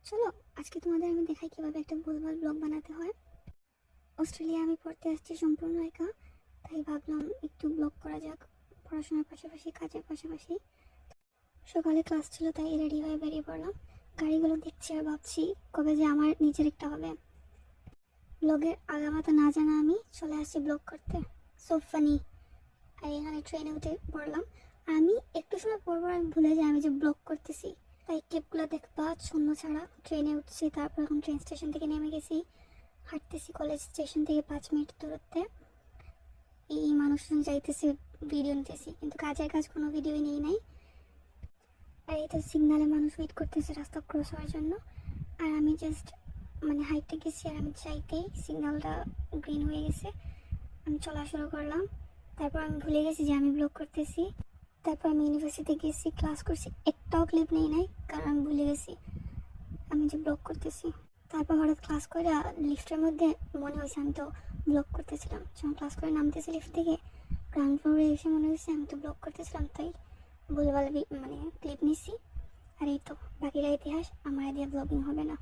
চলো আজকে তোমাদের আমি দেখাই কিভাবে একটা ভুলভাল ব্লগ বানাতে হয়। অস্ট্রেলিয়া আমি পড়তে আসছি সম্পূর্ণ একা, তাই ভাবলাম একটু ব্লগ করা যাক পড়াশোনার পাশাপাশি, কাজের পাশাপাশি। সকালে ক্লাস ছিল তাই রেডি হয়ে বেরিয়ে পড়লাম। গাড়িগুলো দেখছি আর ভাবছি কবে যে আমার নিজের একটা হবে। ব্লগের আগামাথা না জানা আমি চলে আসছি ব্লগ করতে। So funny. আর এখানে ট্রেনে উঠে পড়লাম। আমি একটু সময় পর পর আমি ভুলে যাই আমি যে ব্লগ করতেছি, তাই ক্লিপগুলো দেখবা শূন্য ছাড়া। ট্রেনে উঠছি, তারপর এখন ট্রেন স্টেশন থেকে নেমে গেছি, হাঁটতেছি কলেজ স্টেশন থেকে 5 মিনিট দূরত্বে। এই মানুষজন যাইতেছে, ভিডিও নিতেছি, কিন্তু কাজের কাজ কোনো ভিডিওই নেই নাই। আর এই তো সিগনালে মানুষ ওয়েট করতেছে রাস্তা ক্রস হওয়ার জন্য। আর আমি জাস্ট হাইটে গেছি, আর আমি চাইতেই সিগন্যালটা গ্রিন হয়ে গেছে। আমি চলা শুরু করলাম। তারপর আমি ভুলে গেছি যে আমি ব্লগ করতেছি। তারপর আমি ইউনিভার্সিটিতে গেছি, ক্লাস করছি, একটাও ক্লিপ নেই নাই, কারণ আমি ভুলে গেছি আমি যে ব্লগ করতেছি। তারপর হঠাৎ ক্লাস করে লিফটের মধ্যে মনে হয়েছে আমি তো ব্লগ করতেছিলাম। যখন ক্লাস করে নামতেছি লিফট থেকে, গ্রাউন্ড ফ্লোরে এসে মনে হয়েছে আমি তো ব্লগ করতেছিলাম, তাই ভুলভাল ক্লিপ নিছি। আর এই তো বাকিরা ইতিহাস, আমার দিয়ে ব্লগিং হবে না।